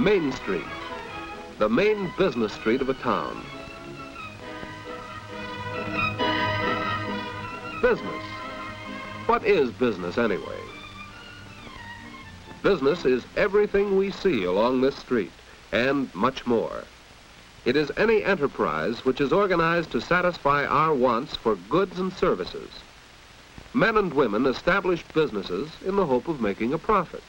Main Street, the main business street of a town. Business. What is business anyway? Business is everything we see along this street, and much more. It is any enterprise which is organized to satisfy our wants for goods and services. Men and women establish businesses in the hope of making a profit.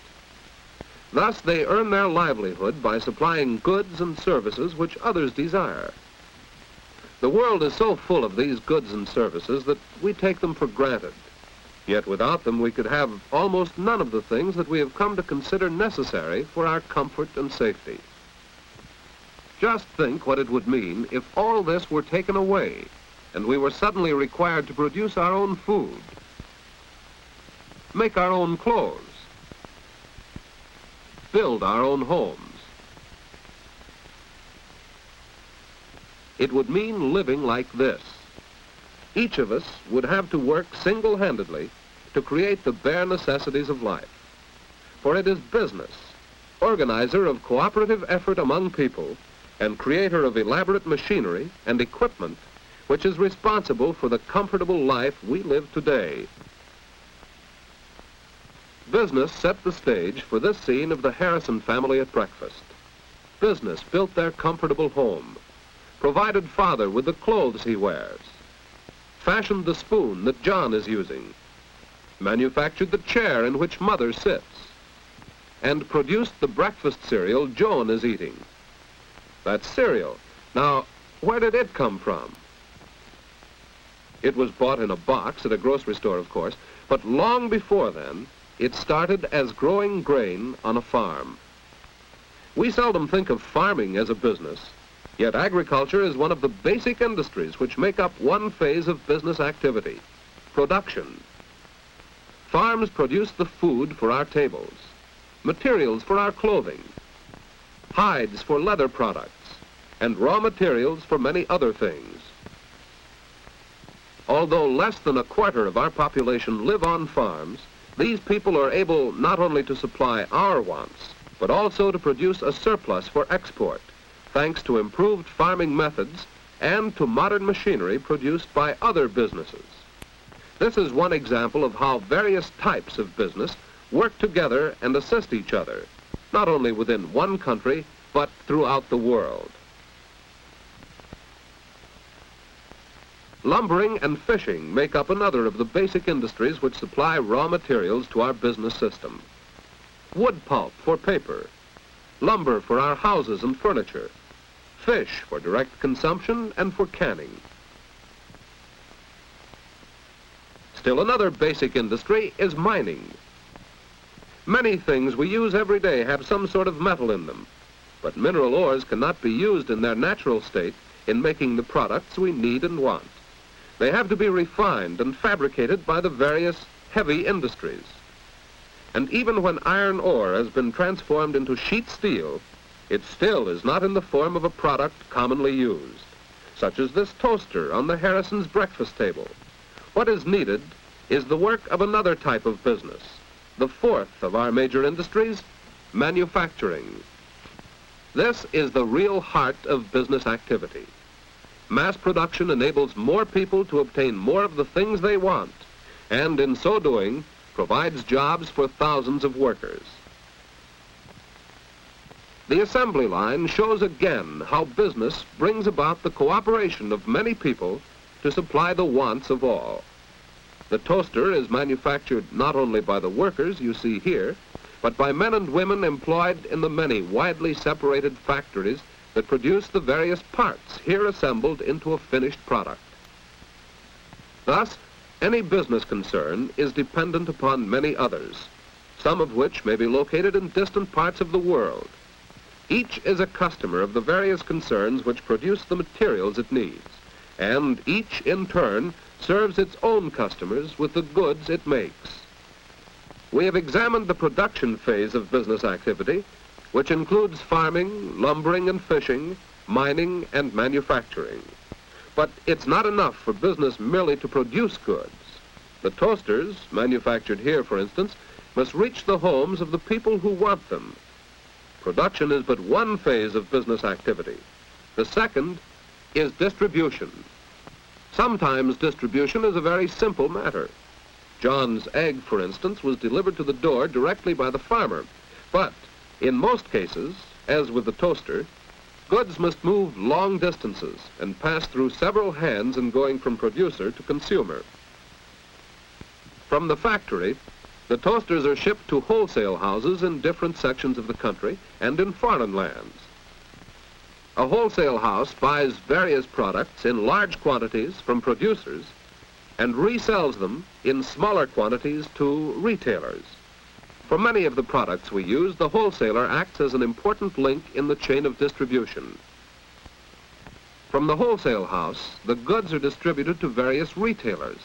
Thus, they earn their livelihood by supplying goods and services which others desire. The world is so full of these goods and services that we take them for granted. Yet without them, we could have almost none of the things that we have come to consider necessary for our comfort and safety. Just think what it would mean if all this were taken away and we were suddenly required to produce our own food, make our own clothes, build our own homes. It would mean living like this. Each of us would have to work single-handedly to create the bare necessities of life. For it is business, organizer of cooperative effort among people, and creator of elaborate machinery and equipment, which is responsible for the comfortable life we live today. Business set the stage for this scene of the Harrison family at breakfast. Business built their comfortable home, provided Father with the clothes he wears, fashioned the spoon that John is using, manufactured the chair in which Mother sits, and produced the breakfast cereal Joan is eating. That cereal, now, where did it come from? It was bought in a box at a grocery store, of course, but long before then, it started as growing grain on a farm. We seldom think of farming as a business, yet agriculture is one of the basic industries which make up one phase of business activity, production. Farms produce the food for our tables, materials for our clothing, hides for leather products, and raw materials for many other things. Although less than a quarter of our population live on farms, these people are able not only to supply our wants, but also to produce a surplus for export, thanks to improved farming methods and to modern machinery produced by other businesses. This is one example of how various types of business work together and assist each other, not only within one country, but throughout the world. Lumbering and fishing make up another of the basic industries which supply raw materials to our business system. Wood pulp for paper, lumber for our houses and furniture, fish for direct consumption and for canning. Still another basic industry is mining. Many things we use every day have some sort of metal in them, but mineral ores cannot be used in their natural state in making the products we need and want. They have to be refined and fabricated by the various heavy industries. And even when iron ore has been transformed into sheet steel, it still is not in the form of a product commonly used, such as this toaster on the Harrisons' breakfast table. What is needed is the work of another type of business, the fourth of our major industries, manufacturing. This is the real heart of business activity. Mass production enables more people to obtain more of the things they want, and in so doing, provides jobs for thousands of workers. The assembly line shows again how business brings about the cooperation of many people to supply the wants of all. The toaster is manufactured not only by the workers you see here, but by men and women employed in the many widely separated factories that produce the various parts here assembled into a finished product. Thus, any business concern is dependent upon many others, some of which may be located in distant parts of the world. Each is a customer of the various concerns which produce the materials it needs, and each, in turn, serves its own customers with the goods it makes. We have examined the production phase of business activity, which includes farming, lumbering and fishing, mining and manufacturing. But it's not enough for business merely to produce goods. The toasters, manufactured here for instance, must reach the homes of the people who want them. Production is but one phase of business activity. The second is distribution. Sometimes distribution is a very simple matter. John's egg, for instance, was delivered to the door directly by the farmer. But in most cases, as with the toaster, goods must move long distances and pass through several hands in going from producer to consumer. From the factory, the toasters are shipped to wholesale houses in different sections of the country and in foreign lands. A wholesale house buys various products in large quantities from producers and resells them in smaller quantities to retailers. For many of the products we use, the wholesaler acts as an important link in the chain of distribution. From the wholesale house, the goods are distributed to various retailers,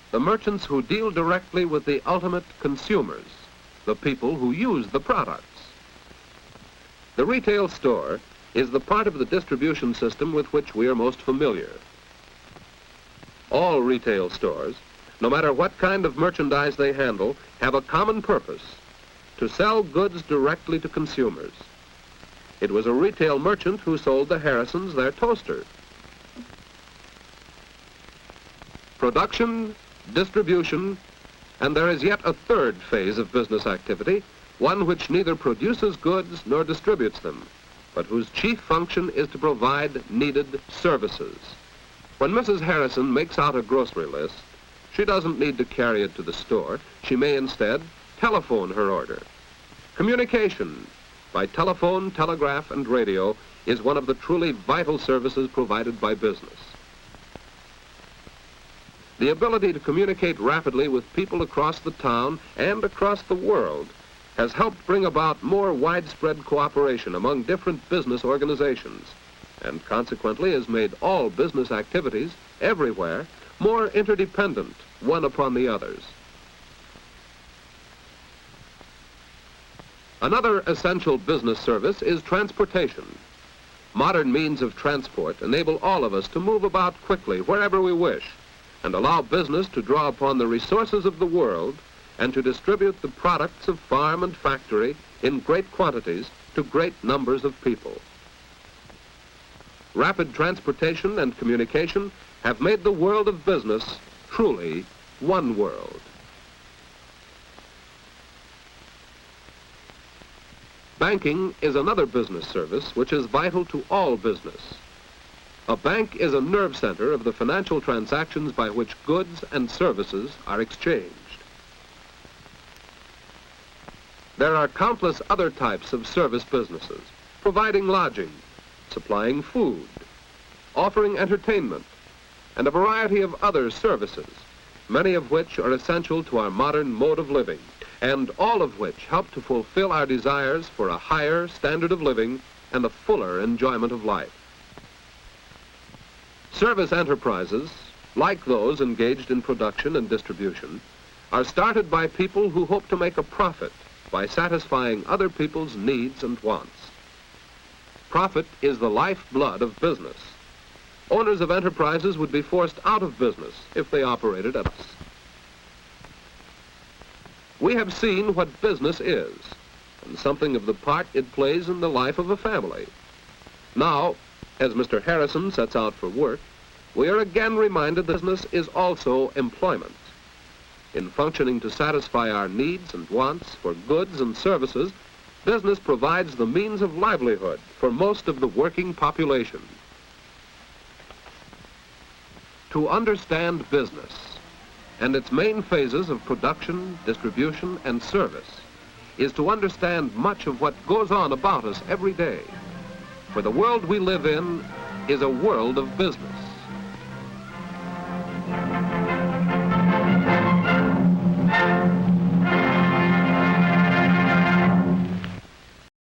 the merchants who deal directly with the ultimate consumers, the people who use the products. The retail store is the part of the distribution system with which we are most familiar. All retail stores, no matter what kind of merchandise they handle, have a common purpose: to sell goods directly to consumers. It was a retail merchant who sold the Harrisons their toaster. Production, distribution, and there is yet a third phase of business activity, one which neither produces goods nor distributes them, but whose chief function is to provide needed services. When Mrs. Harrison makes out a grocery list, she doesn't need to carry it to the store. She may instead telephone her order. Communication by telephone, telegraph, and radio is one of the truly vital services provided by business. The ability to communicate rapidly with people across the town and across the world has helped bring about more widespread cooperation among different business organizations, and consequently has made all business activities everywhere more interdependent one upon the others. Another essential business service is transportation. Modern means of transport enable all of us to move about quickly wherever we wish and allow business to draw upon the resources of the world and to distribute the products of farm and factory in great quantities to great numbers of people. Rapid transportation and communication have made the world of business truly one world. Banking is another business service which is vital to all business. A bank is a nerve center of the financial transactions by which goods and services are exchanged. There are countless other types of service businesses, providing lodging, supplying food, offering entertainment, and a variety of other services, many of which are essential to our modern mode of living, and all of which help to fulfill our desires for a higher standard of living and a fuller enjoyment of life. Service enterprises, like those engaged in production and distribution, are started by people who hope to make a profit by satisfying other people's needs and wants. Profit is the lifeblood of business. Owners of enterprises would be forced out of business if they operated at us. We have seen what business is, and something of the part it plays in the life of a family. Now, as Mr. Harrison sets out for work, we are again reminded that business is also employment. In functioning to satisfy our needs and wants for goods and services, business provides the means of livelihood for most of the working population. To understand business and its main phases of production, distribution, and service is to understand much of what goes on about us every day. For the world we live in is a world of business.